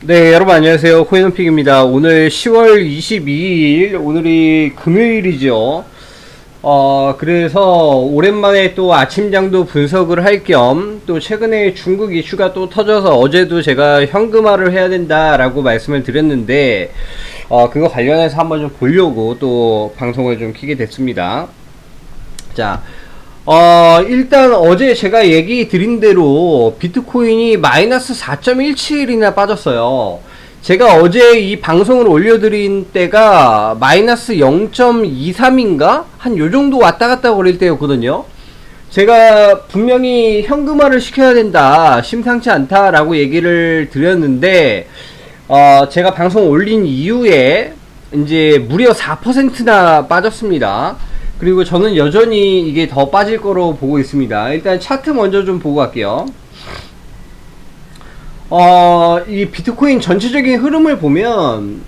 네, 여러분 안녕하세요. 코인원픽입니다. 오늘 10월 22일, 오늘이 금요일이죠. 그래서 오랜만에 또 아침장도 분석을 할 겸, 또 최근에 중국 이슈가 또 터져서 어제도 제가 현금화를 해야 된다라고 말씀을 드렸는데, 그거 관련해서 한번 좀 보려고 또 방송을 좀 켜게 됐습니다. 자, 일단 어제 제가 얘기 드린 대로 비트코인이 마이너스 4.17이나 빠졌어요. 제가 어제 이 방송을 올려드린 때가 마이너스 0.23인가? 한 요정도 왔다 갔다 거릴 때였거든요. 제가 분명히 현금화를 시켜야 된다, 심상치 않다라고 얘기를 드렸는데, 제가 방송 올린 이후에 이제 무려 4%나 빠졌습니다. 그리고 저는 여전히 이게 더 빠질 거로 보고 있습니다. 일단 차트 먼저 좀 보고 갈게요. 이 비트코인 전체적인 흐름을 보면,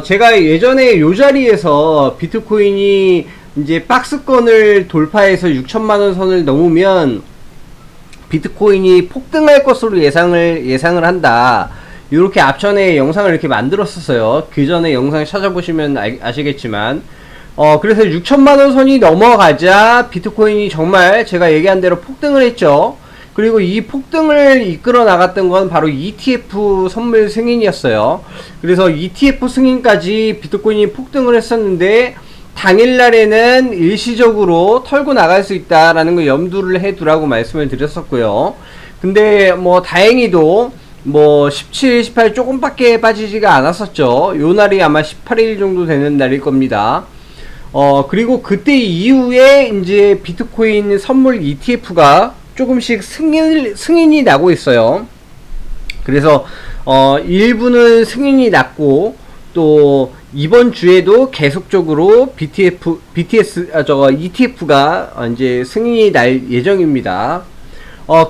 제가 예전에 요 자리에서 비트코인이 이제 박스권을 돌파해서 6천만원 선을 넘으면 비트코인이 폭등할 것으로 예상을 한다. 이렇게 앞전에 영상을 이렇게 만들었었어요. 그 전에 영상 찾아보시면 아시겠지만, 그래서 6천만원 선이 넘어가자 비트코인이 정말 제가 얘기한 대로 폭등을 했죠. 그리고 이 폭등을 이끌어 나갔던 건 바로 ETF 선물 승인이었어요. 그래서 ETF 승인까지 비트코인이 폭등을 했었는데, 당일날에는 일시적으로 털고 나갈 수 있다라는 걸 염두를 해두라고 말씀을 드렸었고요. 근데 뭐 다행히도 뭐 17, 18 조금밖에 빠지지가 않았었죠. 요 날이 아마 18일 정도 되는 날일 겁니다. 그리고 그때 이후에 이제 비트코인 선물 ETF가 조금씩 승인이 나고 있어요. 그래서 일부는 승인이 났고, 또 이번 주에도 계속적으로 ETF가 이제 승인이 날 예정입니다.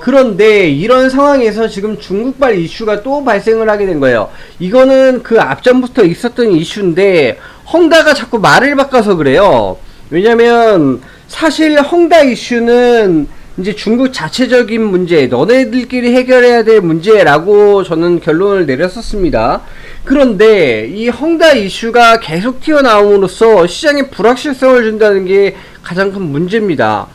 그런데 이런 상황에서 지금 중국발 이슈가 또 발생을 하게 된 거예요. 이거는 그 앞전부터 있었던 이슈인데 헝다가 자꾸 말을 바꿔서 그래요. 왜냐면 사실 헝다 이슈는 이제 중국 자체적인 문제, 너네들끼리 해결해야 될 문제라고 저는 결론을 내렸었습니다. 그런데 이 헝다 이슈가 계속 튀어나옴으로써 시장에 불확실성을 준다는 게 가장 큰 문제입니다.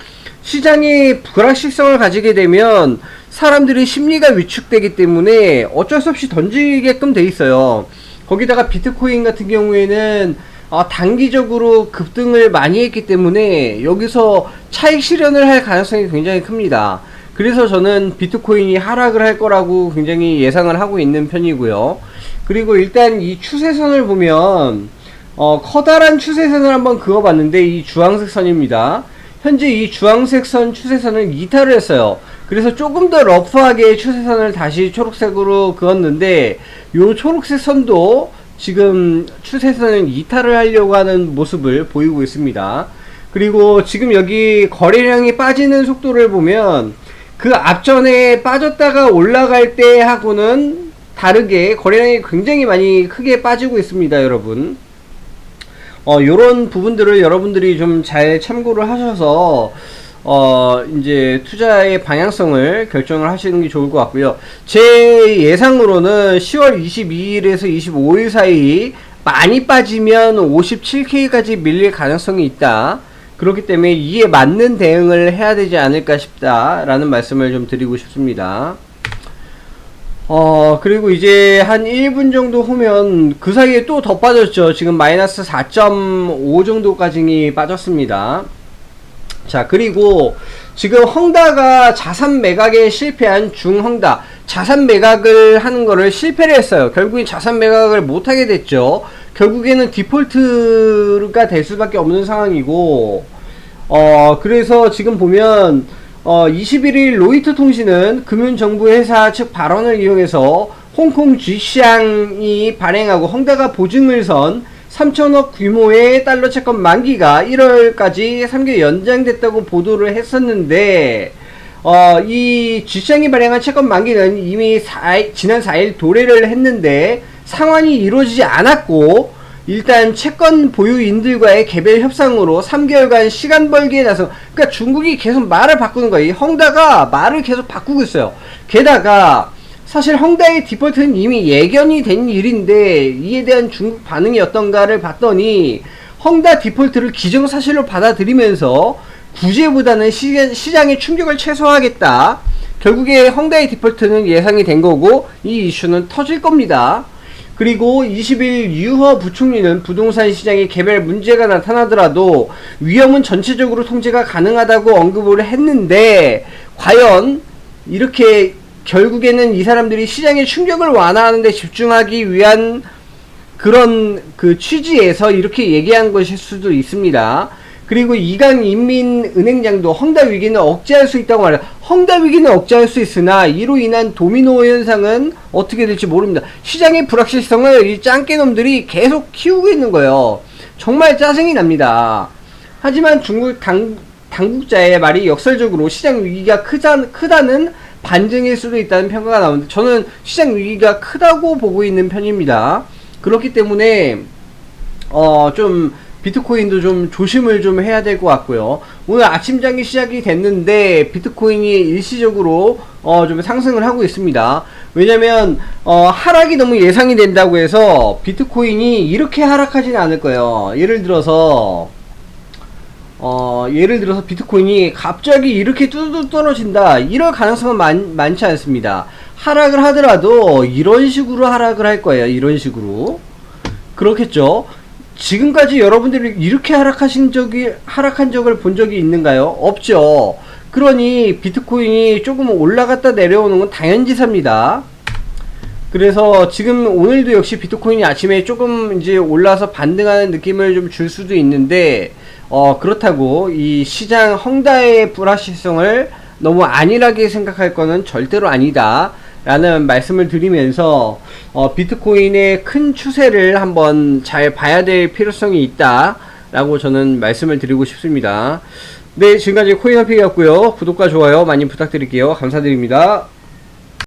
시장이 불확실성을 가지게 되면 사람들이 심리가 위축되기 때문에 어쩔 수 없이 던지게끔 돼 있어요. 거기다가 비트코인 같은 경우에는 단기적으로 급등을 많이 했기 때문에 여기서 차익 실현을 할 가능성이 굉장히 큽니다. 그래서 저는 비트코인이 하락을 할 거라고 굉장히 예상을 하고 있는 편이고요. 그리고 일단 이 추세선을 보면 커다란 추세선을 한번 그어봤는데, 이 주황색 선입니다. 현재 이 주황색 선 추세선을 이탈을 했어요. 그래서 조금 더 러프하게 추세선을 다시 초록색으로 그었는데, 요 초록색 선도 지금 추세선을 이탈을 하려고 하는 모습을 보이고 있습니다. 그리고 지금 여기 거래량이 빠지는 속도를 보면 그 앞전에 빠졌다가 올라갈 때 하고는 다르게 거래량이 굉장히 많이 크게 빠지고 있습니다, 여러분. 요런 부분들을 여러분들이 좀 잘 참고를 하셔서 이제 투자의 방향성을 결정을 하시는 게 좋을 것 같고요. 제 예상으로는 10월 22일에서 25일 사이 많이 빠지면 57K까지 밀릴 가능성이 있다. 그렇기 때문에 이에 맞는 대응을 해야 되지 않을까 싶다라는 말씀을 좀 드리고 싶습니다. 그리고 이제 한 1분 정도 후면 그 사이에 또 더 빠졌죠. 지금 마이너스 4.5 정도까지 빠졌습니다. 자, 그리고 지금 헝다가 자산 매각에 실패한 중헝다, 자산 매각을 하는 거를 실패를 했어요. 결국엔 자산 매각을 못하게 됐죠. 결국에는 디폴트가 될 수밖에 없는 상황이고, 그래서 지금 보면 21일 로이터 통신은 금융정보회사 측 발언을 이용해서 홍콩 G시장이 발행하고 헝다가 보증을 선 3천억 규모의 달러 채권 만기가 1월까지 3개월 연장됐다고 보도를 했었는데, 이 G시장이 발행한 채권 만기는 이미 지난 4일 도래를 했는데 상환이 이루어지지 않았고, 일단 채권 보유인들과의 개별 협상으로 3개월간 시간 벌기에 나서, 그러니까 중국이 계속 말을 바꾸는 거예요. 이 헝다가 말을 계속 바꾸고 있어요. 게다가 사실 헝다의 디폴트는 이미 예견이 된 일인데 이에 대한 중국 반응이 어떤가를 봤더니 헝다 디폴트를 기정사실로 받아들이면서 구제보다는 시장의 충격을 최소화하겠다. 결국에 헝다의 디폴트는 예상이 된 거고 이 이슈는 터질 겁니다. 그리고 20일 유허 부총리는 부동산 시장에 개별 문제가 나타나더라도 위험은 전체적으로 통제가 가능하다고 언급을 했는데 과연 이렇게 결국에는 이 사람들이 시장의 충격을 완화하는 데 집중하기 위한 그런 그 취지에서 이렇게 얘기한 것일 수도 있습니다. 그리고 이강인민은행장도 헝다 위기는 억제할 수 있다고 말해요. 헝다 위기는 억제할 수 있으나 이로 인한 도미노 현상은 어떻게 될지 모릅니다. 시장의 불확실성을 이 짱깨놈들이 계속 키우고 있는 거예요. 정말 짜증이 납니다. 하지만 중국 당국자의 말이 역설적으로 시장 위기가 크다는 반증일 수도 있다는 평가가 나오는데 저는 시장 위기가 크다고 보고 있는 편입니다. 그렇기 때문에 좀 비트코인도 좀 조심을 좀 해야 될 것 같고요. 오늘 아침장이 시작이 됐는데 비트코인이 일시적으로 좀 상승을 하고 있습니다. 왜냐면 하락이 너무 예상이 된다고 해서 비트코인이 이렇게 하락하지는 않을 거예요. 예를 들어서 비트코인이 갑자기 이렇게 뚜두두 떨어진다 이럴 가능성은 많지 않습니다. 하락을 하더라도 이런 식으로 하락을 할 거예요. 이런 식으로 그렇겠죠. 지금까지 여러분들이 이렇게 하락한 적을 본 적이 있는가요? 없죠. 그러니 비트코인이 조금 올라갔다 내려오는 건 당연지사입니다. 그래서 지금 오늘도 역시 비트코인이 아침에 조금 이제 올라서 반등하는 느낌을 좀 줄 수도 있는데 그렇다고 이 시장 헝다의 불확실성을 너무 안일하게 생각할 거는 절대로 아니다 라는 말씀을 드리면서 비트코인의 큰 추세를 한번 잘 봐야 될 필요성이 있다 라고 저는 말씀을 드리고 싶습니다. 네, 지금까지 코인허픽이었고요. 구독과 좋아요 많이 부탁드릴게요. 감사드립니다.